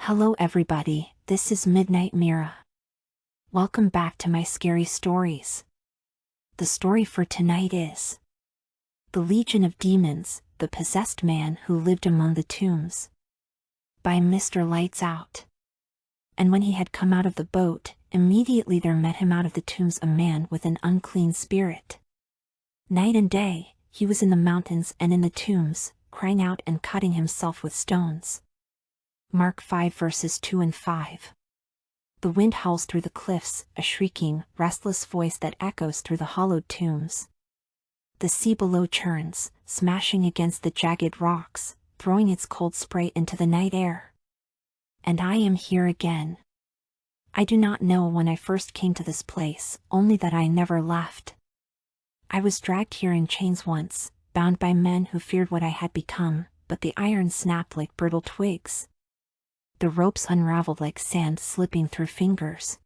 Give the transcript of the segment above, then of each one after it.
Hello everybody, this is Midnight Mira. Welcome back to my scary stories. The story for tonight is The Legion of Demons, the Possessed Man Who Lived Among the Tombs, by Mr. Lights Out. And when he had come out of the boat, immediately there met him out of the tombs a man with an unclean spirit. Night and day, he was in the mountains and in the tombs, crying out and cutting himself with stones. Mark 5 verses 2 and 5. The wind howls through the cliffs, a shrieking, restless voice that echoes through the hollowed tombs. The sea below churns, smashing against the jagged rocks, throwing its cold spray into the night air. And I am here again. I do not know when I first came to this place, only that I never left. I was dragged here in chains once, bound by men who feared what I had become, but the iron snapped like brittle twigs. The ropes unraveled like sand slipping through fingers.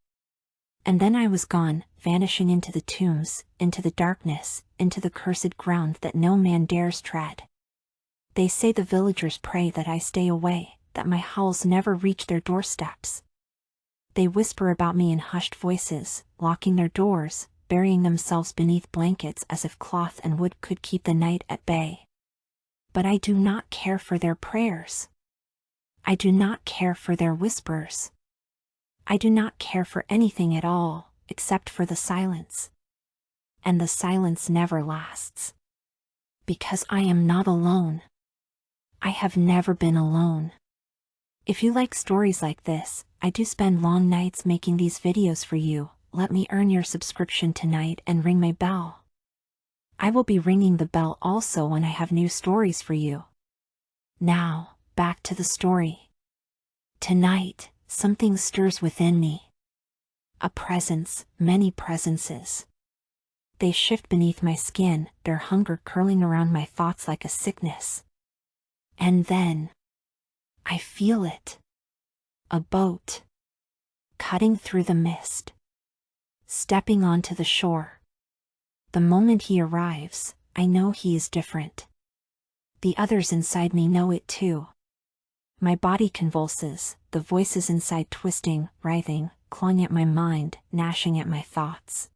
And then I was gone, vanishing into the tombs, into the darkness, into the cursed ground that no man dares tread. They say the villagers pray that I stay away, that my howls never reach their doorsteps. They whisper about me in hushed voices, locking their doors, burying themselves beneath blankets as if cloth and wood could keep the night at bay. But I do not care for their prayers. I do not care for their whispers. I do not care for anything at all, except for the silence. And the silence never lasts. Because I am not alone. I have never been alone. If you like stories like this, I do spend long nights making these videos for you. Let me earn your subscription tonight and ring my bell. I will be ringing the bell also when I have new stories for you. Now, back to the story. Tonight, something stirs within me. A presence, many presences. They shift beneath my skin, their hunger curling around my thoughts like a sickness. And then, I feel it. A boat. Cutting through the mist. Stepping onto the shore. The moment he arrives, I know he is different. The others inside me know it too. My body convulses, the voices inside twisting, writhing, clawing at my mind, gnashing at my thoughts.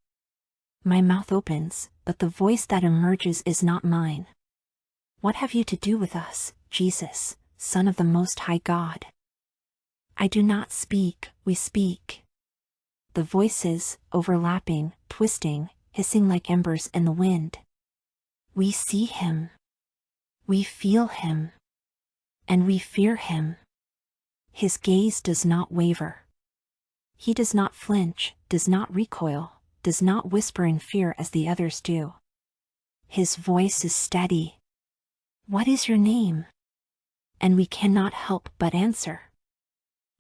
My mouth opens, but the voice that emerges is not mine. What have you to do with us, Jesus, Son of the Most High God? I do not speak, we speak. The voices, overlapping, twisting, hissing like embers in the wind. We see him. We feel him. And we fear him. His gaze does not waver. He does not flinch, does not recoil, does not whisper in fear as the others do. His voice is steady. What is your name? And we cannot help but answer.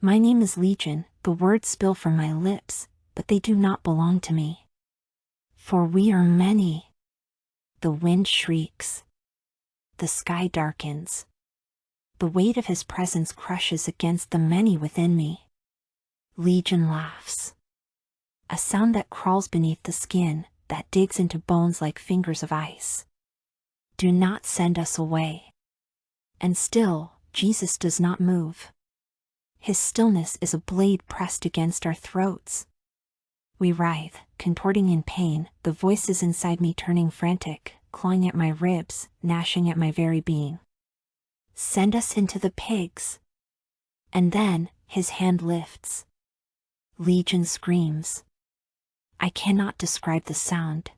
My name is Legion, the words spill from my lips, but they do not belong to me. For we are many. The wind shrieks. The sky darkens. The weight of his presence crushes against the many within me. Legion laughs. A sound that crawls beneath the skin, that digs into bones like fingers of ice. Do not send us away. And still, Jesus does not move. His stillness is a blade pressed against our throats. We writhe, contorting in pain, the voices inside me turning frantic, clawing at my ribs, gnashing at my very being. Send us into the pigs. And then, his hand lifts. Legion screams. I cannot describe the sound.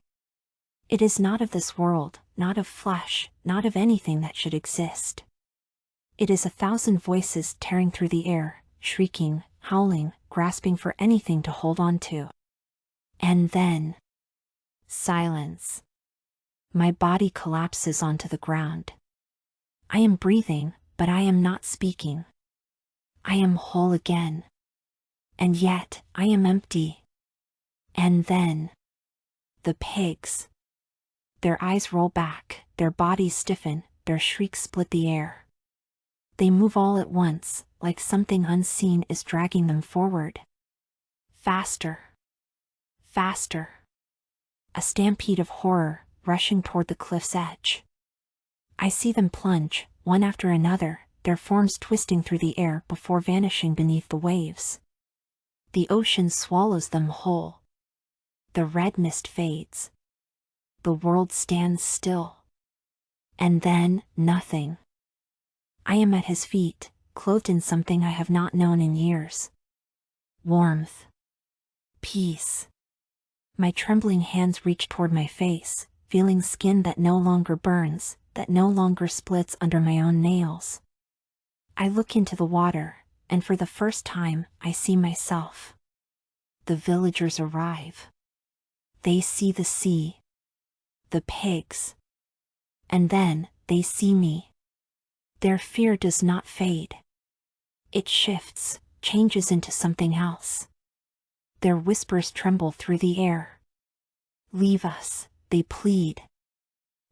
It is not of this world, not of flesh, not of anything that should exist. It is 1,000 voices tearing through the air, shrieking, howling, grasping for anything to hold on to. And then, silence. My body collapses onto the ground. I am breathing, but I am not speaking. I am whole again. And yet, I am empty. And then, the pigs. Their eyes roll back, their bodies stiffen, their shrieks split the air. They move all at once, like something unseen is dragging them forward. Faster. Faster. A stampede of horror, rushing toward the cliff's edge. I see them plunge, one after another, their forms twisting through the air before vanishing beneath the waves. The ocean swallows them whole. The red mist fades. The world stands still. And then, nothing. I am at his feet, clothed in something I have not known in years. Warmth. Peace. My trembling hands reach toward my face, feeling skin that no longer burns, that no longer splits under my own nails. I look into the water, and for the first time, I see myself. The villagers arrive. They see the sea. The pigs. And then, they see me. Their fear does not fade. It shifts, changes into something else. Their whispers tremble through the air. Leave us, they plead.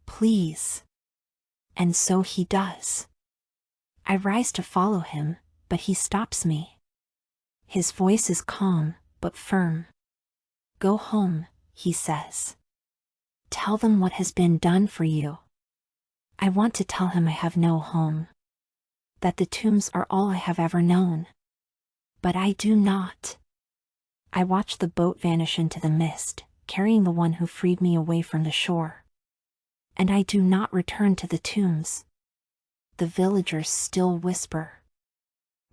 Please. And so he does. I rise to follow him, but he stops me. His voice is calm, but firm. Go home, he says. Tell them what has been done for you. I want to tell him I have no home. That the tombs are all I have ever known. But I do not. I watch the boat vanish into the mist, carrying the one who freed me away from the shore. And I do not return to the tombs. The villagers still whisper.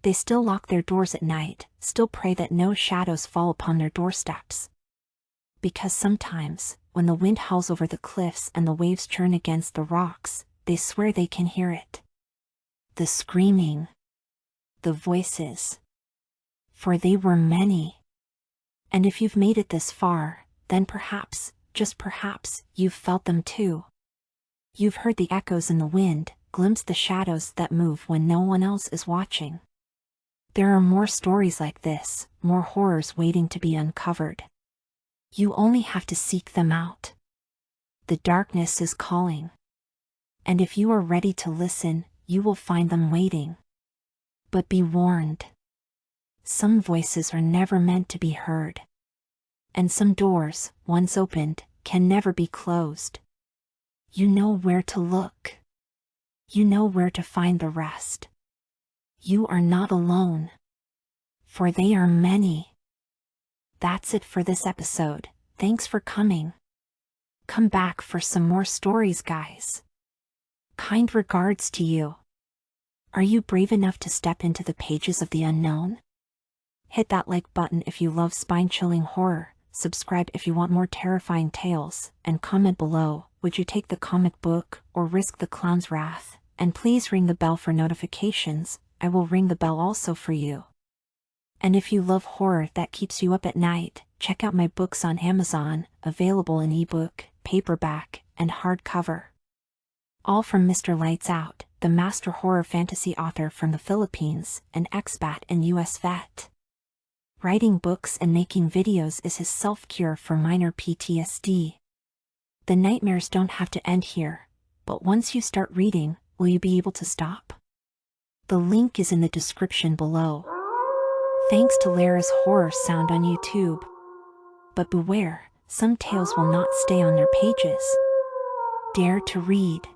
They still lock their doors at night, still pray that no shadows fall upon their doorsteps. Because sometimes, when the wind howls over the cliffs and the waves churn against the rocks, they swear they can hear it. The screaming. The voices. For they were many. And if you've made it this far, then perhaps, just perhaps, you've felt them too. You've heard the echoes in the wind, glimpsed the shadows that move when no one else is watching. There are more stories like this, more horrors waiting to be uncovered. You only have to seek them out. The darkness is calling. And if you are ready to listen, you will find them waiting. But be warned. Some voices are never meant to be heard. And some doors, once opened, can never be closed. You know where to look. You know where to find the rest. You are not alone. For they are many. That's it for this episode. Thanks for coming. Come back for some more stories, guys. Kind regards to you. Are you brave enough to step into the pages of the unknown? Hit that like button if you love spine-chilling horror, subscribe if you want more terrifying tales, and comment below, would you take the comic book or risk the clown's wrath? And please ring the bell for notifications, I will ring the bell also for you. And if you love horror that keeps you up at night, check out my books on Amazon, available in ebook, paperback, and hardcover. All from Mr. Lights Out, the master horror fantasy author from the Philippines, an expat and US vet. Writing books and making videos is his self-cure for minor PTSD. The nightmares don't have to end here, but once you start reading, will you be able to stop? The link is in the description below. Thanks to Lara's horror sound on YouTube. But beware, some tales will not stay on their pages. Dare to read.